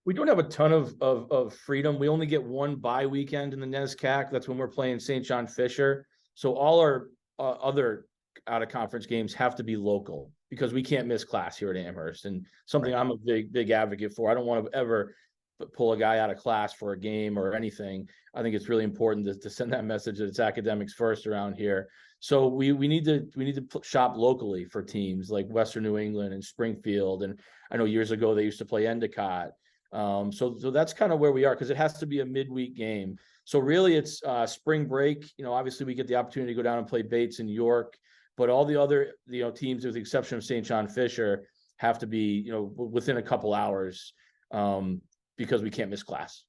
Speaker 3: We don't have a ton of freedom. We only get one bye weekend in the NESCAC. That's when we're playing St. John Fisher. So all our other out of conference games have to be local, because we can't miss class here at Amherst, and something I'm a big advocate for. I don't want to ever pull a guy out of class for a game or anything. I think it's really important to send that message that it's academics first around here. So we need to shop locally for teams like Western New England and Springfield. And I know years ago they used to play Endicott. So that's kind of where we are, because it has to be a midweek game. So really it's spring break. You know, obviously we get the opportunity to go down and play Bates in York, but all the other, you know, teams, with the exception of St. John Fisher, have to be, you know, within a couple hours, because we can't miss class.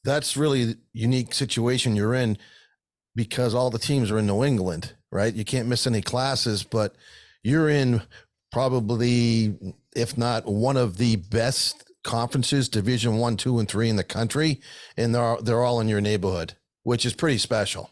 Speaker 2: That's really a unique situation you're in, because all the teams are in New England, right? You can't miss any classes, but you're in probably, if not one of the best conferences, Division 1, 2, and 3 in the country, and they're all in your neighborhood, which is pretty special.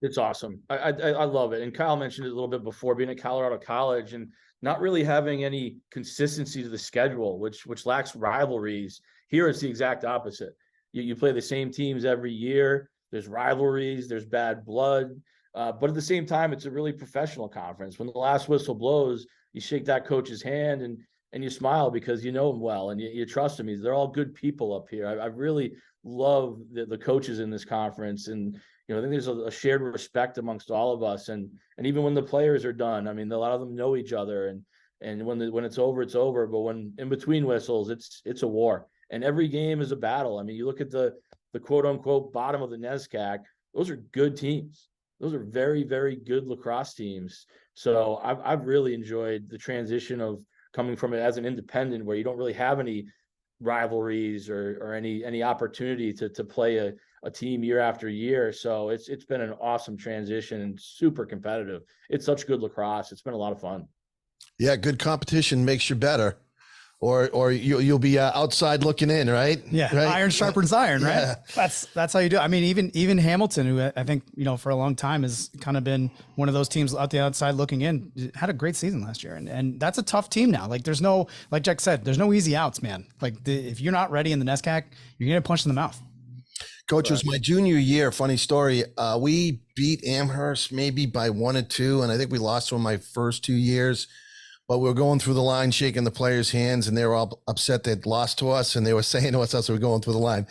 Speaker 3: It's awesome. I love it. And Kyle mentioned it a little bit before, being at Colorado College and not really having any consistency to the schedule, which lacks rivalries. Here it's the exact opposite. You play the same teams every year. There's rivalries, there's bad blood, but at the same time, it's a really professional conference. When the last whistle blows, you shake that coach's hand and you smile, because you know him well and you trust him. They're all good people up here. I really love the coaches in this conference, and you know, I think there's a shared respect amongst all of us. And even when the players are done, I mean, a lot of them know each other, and when it's over, it's over. But when in between whistles, it's a war, and every game is a battle. I mean, you look at the quote unquote bottom of the NESCAC, those are good teams. Those are very, very good lacrosse teams. So I've really enjoyed the transition of coming from it as an independent, where you don't really have any rivalries or any opportunity to play a team year after year. So it's been an awesome transition and super competitive. It's such good lacrosse. It's been a lot of fun.
Speaker 2: Yeah, good competition makes you better, or you'll be outside looking in, right?
Speaker 1: Yeah,
Speaker 2: right?
Speaker 1: iron sharpens iron, right?
Speaker 2: Yeah.
Speaker 1: That's how you do it. I mean, even Hamilton, who I think for a long time has kind of been one of those teams out the outside looking in, had a great season last year, and that's a tough team now. Like there's no, like Jack said, there's no easy outs, man. Like if you're not ready in the NESCAC, you're gonna get punched in the mouth.
Speaker 2: Coach, it was my junior year. Funny story. We beat Amherst maybe by 1 or 2, and I think we lost one of my first 2 years. But we were going through the line, shaking the players' hands, and they were all upset they'd lost to us, and they were saying to us as we were going through the line,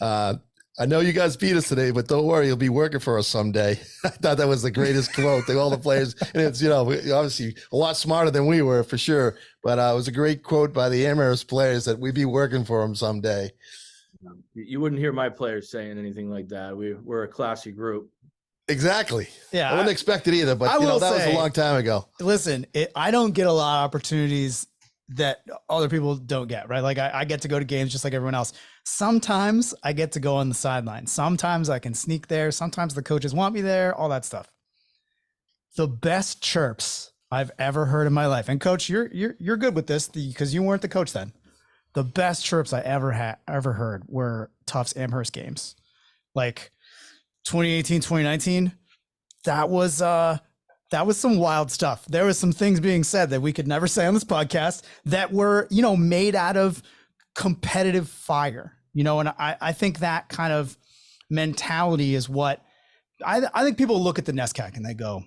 Speaker 2: I know you guys beat us today, but don't worry, you'll be working for us someday. I thought that was the greatest quote. All the players, and it's, obviously a lot smarter than we were for sure, but it was a great quote by the Amherst players that we'd be working for them someday.
Speaker 3: You wouldn't hear my players saying anything like that. We're a classy group.
Speaker 2: Exactly.
Speaker 1: Yeah,
Speaker 2: I wouldn't expect it either, but that was a long time ago.
Speaker 1: Listen, I don't get a lot of opportunities that other people don't get, right? Like I get to go to games just like everyone else. Sometimes I get to go on the sideline. Sometimes I can sneak there. Sometimes the coaches want me there, all that stuff. The best chirps I've ever heard in my life. And coach, you're good with this because you weren't the coach then. The best chirps I ever heard were Tufts Amherst games. Like 2018, 2019, that was some wild stuff. There was some things being said that we could never say on this podcast that were, made out of competitive fire, and I think that kind of mentality is what I think people look at the NESCAC and they go,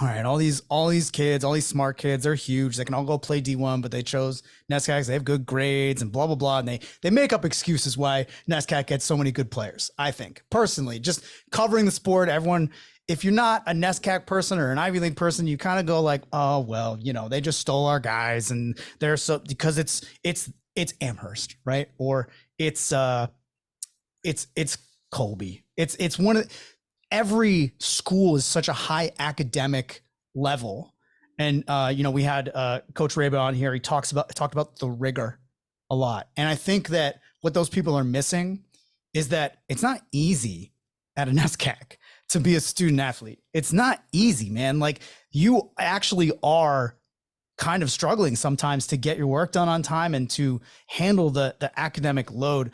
Speaker 1: all right, all these kids, all these smart kids, they're huge. They can all go play D1, but they chose NESCAC. They have good grades and blah, blah, blah. And they make up excuses why NESCAC gets so many good players. I think personally, just covering the sport, everyone, if you're not a NESCAC person or an Ivy League person, you kind of go like, oh, well, they just stole our guys and they're because it's Amherst, right? Or it's Colby. It's one of every school is such a high academic level. And, we had Coach Raba on here. He talked about the rigor a lot. And I think that what those people are missing is that it's not easy at a NESCAC to be a student athlete. It's not easy, man. Like you actually are kind of struggling sometimes to get your work done on time and to handle the academic load.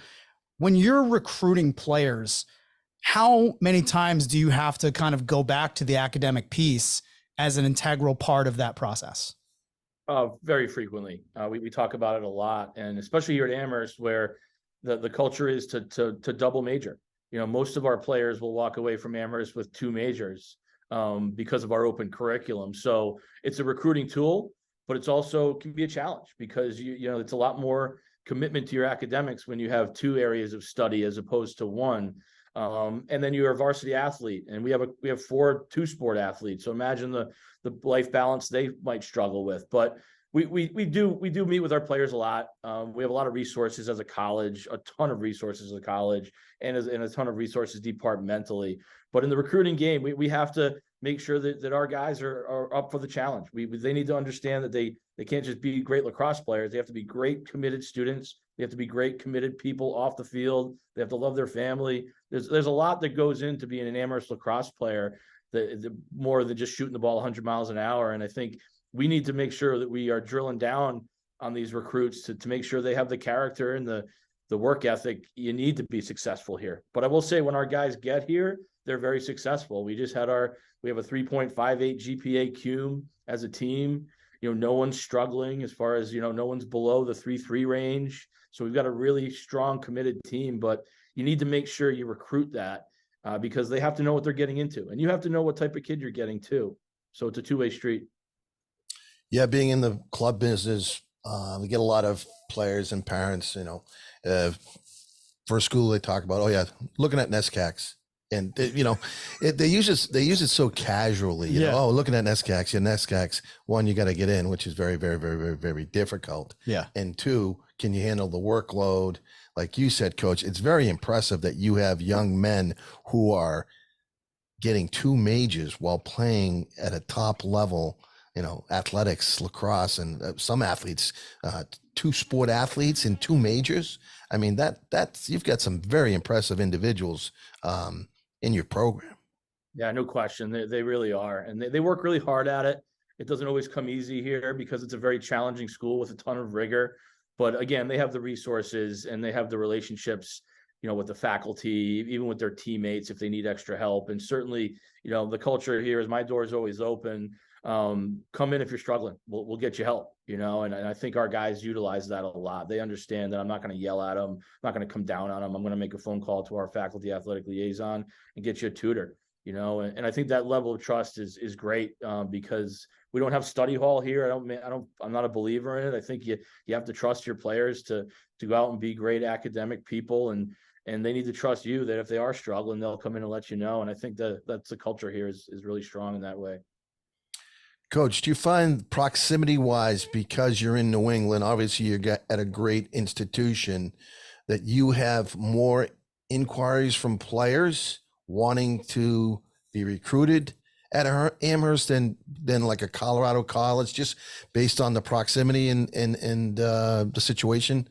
Speaker 1: When you're recruiting players, how many times do you have to kind of go back to the academic piece as an integral part of that process?
Speaker 3: Very frequently. We talk about it a lot, and especially here at Amherst, where the culture is to double major. Most of our players will walk away from Amherst with 2 majors because of our open curriculum. So it's a recruiting tool, but it's also can be a challenge because it's a lot more commitment to your academics when you have 2 areas of study as opposed to 1. And then you're a varsity athlete, and we have 4 2-sport athletes. So imagine the life balance they might struggle with. But we do meet with our players a lot. We have a lot of resources as a college, a ton of resources as a college, and a ton of resources departmentally. But in the recruiting game, we have to make sure that our guys are up for the challenge. They need to understand that they can't just be great lacrosse players. They have to be great committed students. They have to be great committed people off the field. They have to love their family. There's a lot that goes into being an Amherst lacrosse player, the more than just shooting the ball 100 miles an hour. And I think we need to make sure that we are drilling down on these recruits to make sure they have the character and the work ethic you need to be successful here. But I will say when our guys get here, they're very successful. We have a 3.58 GPA cum as a team. No one's struggling as far as, no one's below the 3.3 range. So we've got a really strong, committed team, but you need to make sure you recruit that because they have to know what they're getting into, and you have to know what type of kid you're getting too. So it's a 2-way street.
Speaker 2: Yeah, being in the club business, we get a lot of players and parents, for school, they talk about, looking at NESCACs. And they use it so casually, looking at NESCACs, NESCACs, 1, you got to get in, which is very, very, very, very, very difficult.
Speaker 1: Yeah.
Speaker 2: And 2, can you handle the workload? Like you said, Coach, it's very impressive that you have young men who are getting 2 majors while playing at a top level, athletics, lacrosse, and some athletes, 2 sport athletes in 2 majors. I mean, that's you've got some very impressive individuals in your program.
Speaker 3: Yeah, no question. They really are. And they work really hard at it. It doesn't always come easy here because it's a very challenging school with a ton of rigor. But again, they have the resources and they have the relationships, with the faculty, even with their teammates if they need extra help. And certainly, the culture here is my door is always open. Come in if you're struggling. We'll get you help, and I think our guys utilize that a lot. They understand that I'm not going to yell at them. I'm not going to come down on them. I'm going to make a phone call to our faculty athletic liaison and get you a tutor. And I think that level of trust is great because we don't have study hall here. I'm not a believer in it. I think you have to trust your players to go out and be great academic people, and they need to trust you that if they are struggling, they'll come in and let you know. And I think that's the culture here is really strong in that way.
Speaker 2: Coach, do you find proximity wise, because you're in New England, obviously you're at a great institution, that you have more inquiries from players wanting to be recruited at Amherst than like a Colorado college, just based on the proximity and the situation?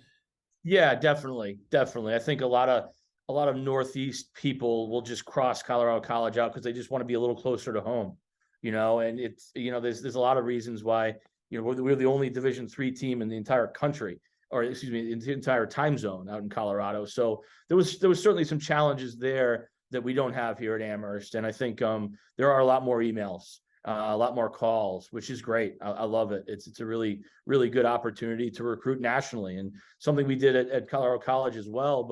Speaker 3: Yeah, definitely. I think a lot of Northeast people will just cross Colorado College out because they just want to be a little closer to home, and it's, there's a lot of reasons why, we're the only Division III team in the entire country, or excuse me, in the entire time zone out in Colorado. So there was certainly some challenges there that we don't have here at Amherst. And I think there are a lot more emails, a lot more calls, which is great. I love it. It's a really, really good opportunity to recruit nationally, and something we did at Colorado College as well.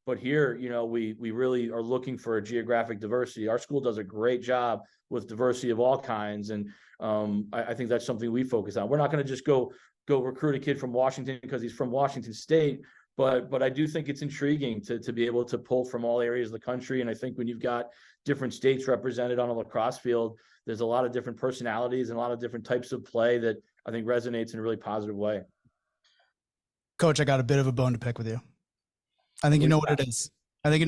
Speaker 3: But here, we really are looking for a geographic diversity. Our school does a great job with diversity of all kinds. And I think that's something we focus on. We're not going to just go recruit a kid from Washington because he's from Washington State. But I do think it's intriguing to be able to pull from all areas of the country. And I think when you've got different states represented on a lacrosse field, there's a lot of different personalities and a lot of different types of play that I think resonates in a really positive way.
Speaker 1: Coach, I got a bit of a bone to pick with you. I think you know what it is. Is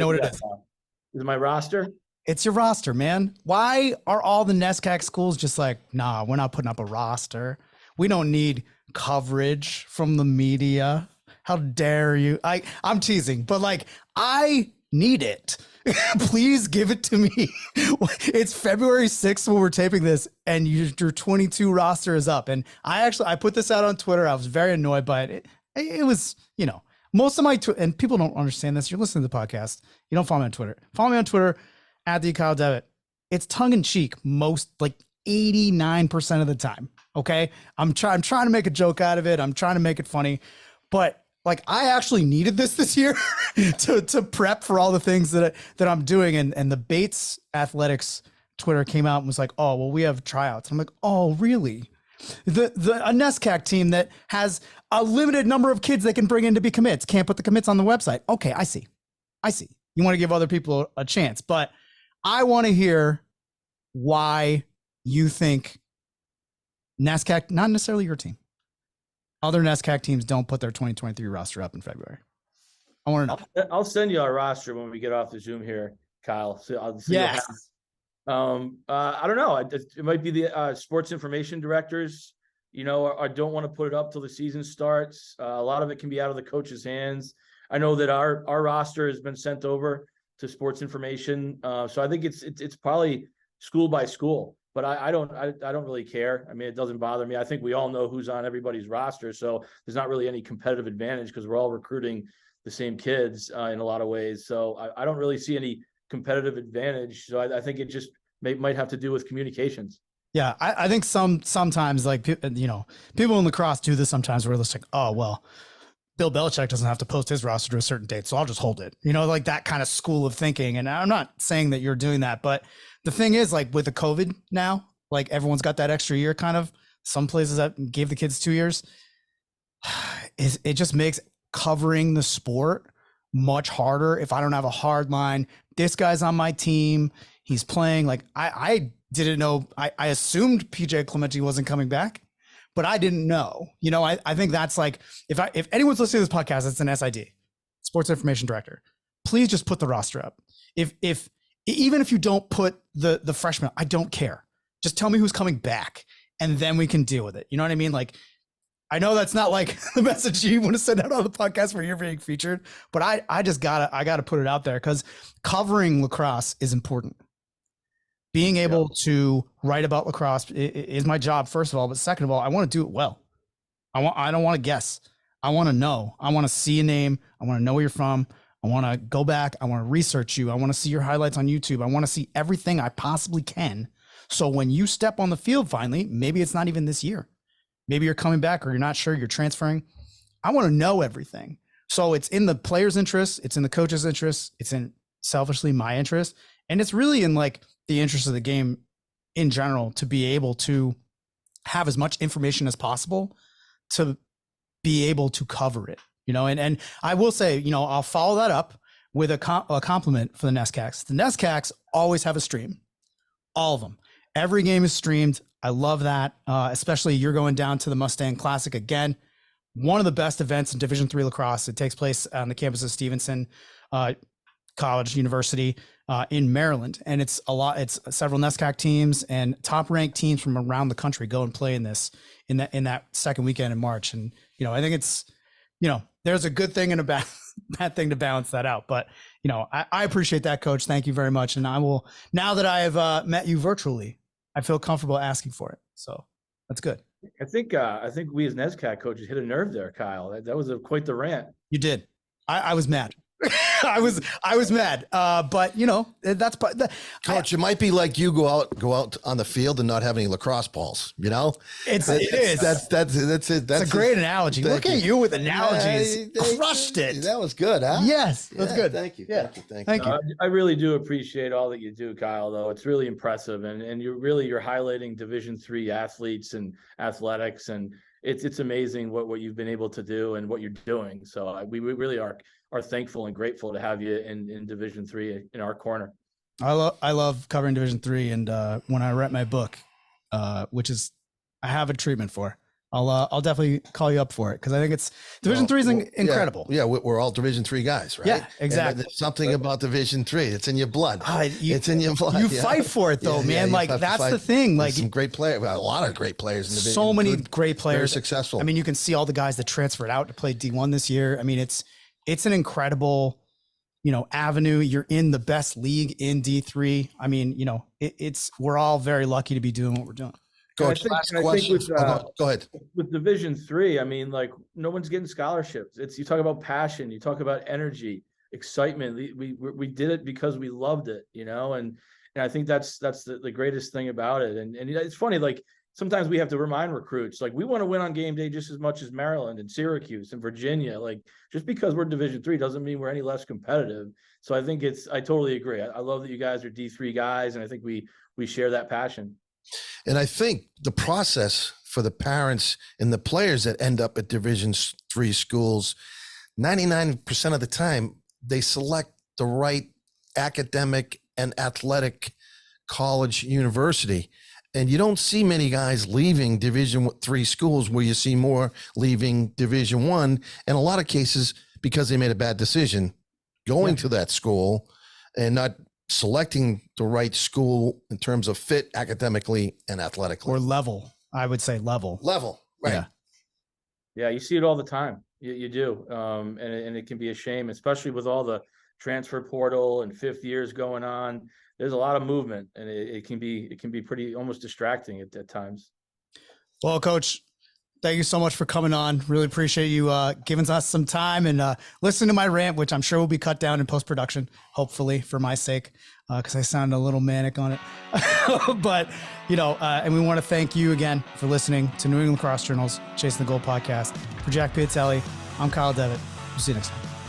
Speaker 3: it my roster?
Speaker 1: It's your roster, man. Why are all the NESCAC schools just like, nah, we're not putting up a roster. We don't need coverage from the media. How dare you? I'm teasing, but I need it. Please give it to me. It's February 6th when we're taping this, and your 22 roster is up. And I put this out on Twitter. I was very annoyed by it. It was, most of my and people don't understand this. You're listening to the podcast. You don't follow me on Twitter. Follow me on Twitter at the Kyle Devitt. It's tongue in cheek 89% of the time. Okay, I'm trying to make a joke out of it. I'm trying to make it funny, but I actually needed this year to prep for all the things that I'm doing. And the Bates Athletics Twitter came out and was like, oh, well, we have tryouts. I'm like, oh, really? A NESCAC team that has a limited number of kids they can bring in to be commits can't put the commits on the website. Okay, I see. You want to give other people a chance, but I want to hear why you think NESCAC, not necessarily your team, other NESCAC teams don't put their 2023 roster up in February. I want to
Speaker 3: know. I'll send you our roster when we get off the Zoom here, Kyle. So
Speaker 1: yes.
Speaker 3: I don't know. It might be the sports information directors, I don't want to put it up till the season starts. A lot of it can be out of the coach's hands. I know that our roster has been sent over to sports information. So I think it's probably school by school. But I don't really care. I mean, it doesn't bother me. I think we all know who's on everybody's roster, so there's not really any competitive advantage because we're all recruiting the same kids in a lot of ways. So I don't really see any competitive advantage. So I think it just might have to do with communications.
Speaker 1: Yeah, I think sometimes people in lacrosse do this sometimes where it's like, oh well, Bill Belichick doesn't have to post his roster to a certain date, so I'll just hold it. That kind of school of thinking. And I'm not saying that you're doing that, but the thing is, with the COVID now, everyone's got that extra year kind of. Some places that gave the kids 2 years. It just makes covering the sport much harder if I don't have a hard line. This guy's on my team. He's playing. I didn't know. I assumed PJ Clemente wasn't coming back, but I didn't know. I think that's if anyone's listening to this podcast, it's an SID, Sports Information Director. Please just put the roster up. If even if you don't put the freshman, I don't care. Just tell me who's coming back, and then we can deal with it. You know what I mean? Like, I know that's not like the message you want to send out on the podcast where you're being featured, but I just gotta put it out there because covering lacrosse is important. Being able to write about lacrosse is my job, first of all, but second of all, I want to do it well. I don't want to guess. I want to know. I want to see a name. I want to know where you're from. I want to go back. I want to research you. I want to see your highlights on YouTube. I want to see everything I possibly can. So when you step on the field finally, maybe it's not even this year. Maybe you're coming back or you're not sure, you're transferring. I want to know everything. So it's in the player's interest. It's in the coach's interest. It's in selfishly my interest. And it's really in like the interest of the game in general to be able to have as much information as possible to be able to cover it, you know, and I will say, you know, I'll follow that up with a compliment for the NESCACs. The NESCACs always have a stream, all of them. Every game is streamed. I love that. Especially you're going down to the Mustang Classic again. One of the best events in Division III lacrosse. It takes place on the campus of Stevenson College University in Maryland. And it's several NESCAC teams and top ranked teams from around the country go and play in that second weekend in March. And, you know, I think it's, you know, there's a good thing and a bad thing to balance that out. But, you know, I appreciate that, Coach. Thank you very much. And I will, now that I have met you virtually, I feel comfortable asking for it. So that's good.
Speaker 3: I think we as NESCAC coaches hit a nerve there, Kyle. That was quite the rant.
Speaker 1: You did. I was mad. I was mad. But you know, that's
Speaker 2: Coach, it might be like you go out on the field and not have any lacrosse balls, you know?
Speaker 1: It is.
Speaker 2: That's it. That's
Speaker 1: a great analogy. Look at you with analogies.
Speaker 2: Yeah,
Speaker 1: crushed it.
Speaker 2: That was good, huh?
Speaker 1: Yes. That's good.
Speaker 2: Thank you.
Speaker 1: Yeah.
Speaker 2: Thank you.
Speaker 3: I really do appreciate all that you do, Kyle, though. It's really impressive. And you're highlighting Division III athletes and athletics. And it's amazing what you've been able to do and what you're doing. So we really are thankful and grateful to have you in Division III in our corner.
Speaker 1: I love covering Division III, and when I write my book, which is I have a treatment for, I'll definitely call you up for it because I think it's Division III is incredible.
Speaker 2: Yeah, we're all Division III guys, right?
Speaker 1: Yeah, exactly.
Speaker 2: There's something about Division III. It's in your blood. It's in your blood.
Speaker 1: You fight for it though, man. Like that's the thing. Like
Speaker 2: some great players, a lot of great players in Division.
Speaker 1: So many great players,
Speaker 2: very successful.
Speaker 1: I mean, you can see all the guys that transferred out to play D1 this year. I mean, it's an incredible, you know, avenue. You're in the best league in D3. I mean, you know, we're all very lucky to be doing what we're doing.
Speaker 2: Coach, last question. Go ahead.
Speaker 3: With Division III, I mean, like no one's getting scholarships. You talk about passion, you talk about energy, excitement. We did it because we loved it, you know, and I think that's the greatest thing about it. And it's funny, like sometimes we have to remind recruits, like we want to win on game day just as much as Maryland and Syracuse and Virginia. Like just because we're Division III doesn't mean we're any less competitive. So I think I totally agree. I love that you guys are D3 guys, and I think we share that passion.
Speaker 2: And I think the process for the parents and the players that end up at Division III schools, 99% of the time, they select the right academic and athletic college university. And you don't see many guys leaving Division III schools where you see more leaving Division I. In a lot of cases, because they made a bad decision going to that school and not selecting the right school in terms of fit academically and athletically.
Speaker 1: Or level, I would say level.
Speaker 2: Right.
Speaker 3: Yeah, you see it all the time. You do. And it can be a shame, especially with all the transfer portal and fifth years going on. There's a lot of movement, and it can be pretty almost distracting at times. Well,
Speaker 1: Coach, thank you so much for coming on. Really appreciate you giving us some time and listening to my rant, which I'm sure will be cut down in post-production, hopefully for my sake, because I sounded a little manic on it. But, you know, and we want to thank you again for listening to New England Lacrosse Journal's Chasing the Goal podcast. For Jack Piatelli, I'm Kyle Devitt. We'll see you next time.